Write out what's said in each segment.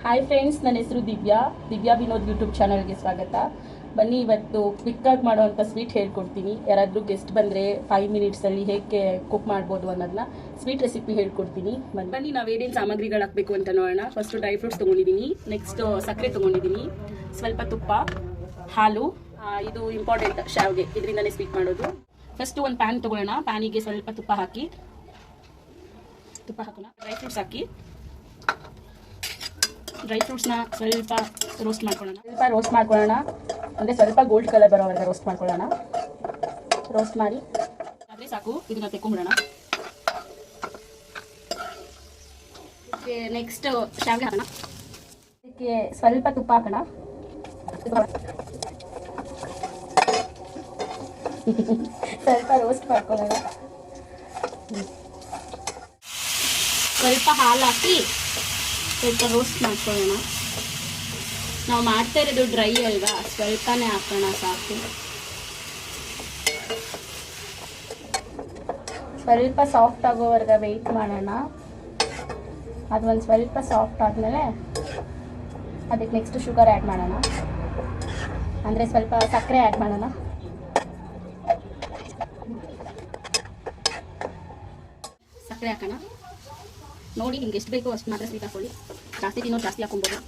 Hi friends, ನನ್ನ ಹೆಸರು Divya Vinod YouTube ಚಾನಲ್ಗೆ ಸ್ವಾಗತ. ಬನ್ನಿ, ಇವತ್ತು ಕ್ವಿಕ್ಕಾಗಿ ಮಾಡೋವಂಥ ಸ್ವೀಟ್ ಹೇಳ್ಕೊಡ್ತೀನಿ. ಯಾರಾದರೂ ಗೆಸ್ಟ್ ಬಂದರೆ 5 ಮಿನಿಟ್ಸಲ್ಲಿ ಹೇಗೆ ಕುಕ್ ಮಾಡ್ಬೋದು ಅನ್ನೋದನ್ನ ಸ್ವೀಟ್ ರೆಸಿಪಿ ಹೇಳ್ಕೊಡ್ತೀನಿ. ಬನ್ನಿ, ನಾವು ಏನೇನು ಸಾಮಗ್ರಿಗಳು ಹಾಕಬೇಕು ಅಂತ ನೋಡೋಣ. ಫಸ್ಟು ಡ್ರೈ ಫ್ರೂಟ್ಸ್ ತೊಗೊಂಡಿದ್ದೀನಿ, ನೆಕ್ಸ್ಟ್ ಸಕ್ಕರೆ ತೊಗೊಂಡಿದ್ದೀನಿ, ಸ್ವಲ್ಪ ತುಪ್ಪ, ಹಾಲು, ಇದು ಇಂಪಾರ್ಟೆಂಟ್ ಶಾವ್ಗೆ, ಇದರಿಂದನೇ ಸ್ವೀಟ್ ಮಾಡೋದು. ಫಸ್ಟು ಒಂದು ಪ್ಯಾನ್ ತೊಗೊಳ್ಳೋಣ. ಪ್ಯಾನಿಗೆ ಸ್ವಲ್ಪ ತುಪ್ಪ ಹಾಕೋಣ. ಡ್ರೈ ಫ್ರೂಟ್ಸ್ ಹಾಕಿ ಡ್ರೈ ಫ್ರೂಟ್ಸ್ನ ಸ್ವಲ್ಪ ರೋಸ್ಟ್ ಮಾಡ್ಕೊಳ್ಳೋಣ. ಅಂದರೆ ಸ್ವಲ್ಪ ಗೋಲ್ಡ್ ಕಲರ್ ಬರೋವರೆಗೆ ರೋಸ್ಟ್ ಮಾಡ್ಕೊಳ್ಳೋಣ. ರೋಸ್ಟ್ ಮಾಡಿ ಆದರೆ ಸಾಕು, ಇದನ್ನ ತೆಕ್ಕೊಂಬಿಡೋಣ. ಇದಕ್ಕೆ ನೆಕ್ಸ್ಟ್ ಶಾವಿಗೆ ಹಾಕೋಣ. ಇದಕ್ಕೆ ಸ್ವಲ್ಪ ತುಪ್ಪ ಹಾಕೋಣ. ಸ್ವಲ್ಪ ರೋಸ್ಟ್ ಮಾಡ್ಕೊಳ್ಳೋಣ. ಸ್ವಲ್ಪ ಹಾಲು ಹಾಕಿ ಸ್ವಲ್ಪ ರೋಸ್ಟ್ ಮಾಡ್ಕೊಳ್ಳೋಣ. ನಾವು ಮಾಡ್ತಾ ಇರೋದು ಡ್ರೈ ಅಲ್ವಾ, ಸ್ವಲ್ಪನೇ ಹಾಕೋಣ ಸಾಕು. ಸ್ವಲ್ಪ ಸಾಫ್ಟ್ ಆಗೋವರೆಗೆ ವೆಯ್ಟ್ ಮಾಡೋಣ. ಅದು ಒಂದು ಸ್ವಲ್ಪ ಸಾಫ್ಟ್ ಆದಮೇಲೆ ಅದಕ್ಕೆ ನೆಕ್ಸ್ಟ್ ಶುಗರ್ ಆ್ಯಡ್ ಮಾಡೋಣ. ಅಂದರೆ ಸ್ವಲ್ಪ ಸಕ್ಕರೆ ಆ್ಯಡ್ ಮಾಡೋಣ. ಸಕ್ಕರೆ ಹಾಕೋಣ. ನೋಡಿ, ನಿಮ್ಗೆ ಎಷ್ಟು ಬೇಕೋ ಅಷ್ಟು ಮಾತ್ರ ಸ್ವೀಟ್ ಹಾಕೊಳ್ಳಿ. ಜಾಸ್ತಿ ತಿನ್ನೋದು ಜಾಸ್ತಿ ಹಾಕೊಬೋದು.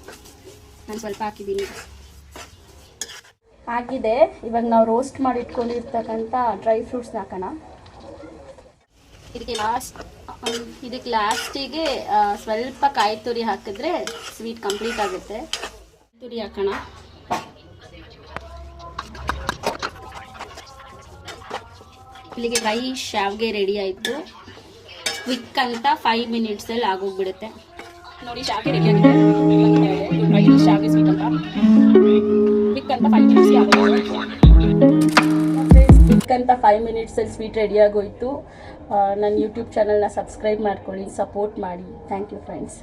ನಾನು ಸ್ವಲ್ಪ ಹಾಕಿದ್ದೀನಿ. ಆಗಿದೆ. ಇವಾಗ ನಾವು ರೋಸ್ಟ್ ಮಾಡಿ ಇಟ್ಕೊಂಡಿರ್ತಕ್ಕಂಥ ಡ್ರೈ ಫ್ರೂಟ್ಸ್ನ ಹಾಕೋಣ. ಇದಕ್ಕೆ ಲಾಸ್ಟಿಗೆ ಸ್ವಲ್ಪ ಕಾಯಿ ತುರಿ ಹಾಕಿದ್ರೆ ಸ್ವೀಟ್ ಕಂಪ್ಲೀಟ್ ಆಗುತ್ತೆ. ತುರಿ ಹಾಕೋಣ. ಇಲ್ಲಿಗೆ ಡ್ರೈ ಶಾವಿಗೆ ರೆಡಿ ಆಯಿತು. ಕ್ವಿಕ್ ಅಂತ 5 ಮಿನಿಟ್ಸಲ್ಲಿ ಆಗೋಗ್ಬಿಡುತ್ತೆ. ನೋಡಿ, ಶಾವಿಗೆ ರೆಡಿ ಆಗಿದೆ. ಡ್ರೈ ಶಾವಿಗೆ ಸ್ವೀಟ್ ಅಂತ ಕ್ವಿಕ್ ಅಂತ 5 ಮಿನಿಟ್ಸ್ಗೆ ಆಗೋದು. ಕ್ವಿಕ್ ಅಂತ 5 ಮಿನಿಟ್ಸಲ್ಲಿ ಸ್ವೀಟ್ ರೆಡಿ ಆಗೋಯ್ತು. ನನ್ನ ಯೂಟ್ಯೂಬ್ ಚಾನಲ್ನ ಸಬ್ಸ್ಕ್ರೈಬ್ ಮಾಡ್ಕೊಳ್ಳಿ, ಸಪೋರ್ಟ್ ಮಾಡಿ. Thank you friends.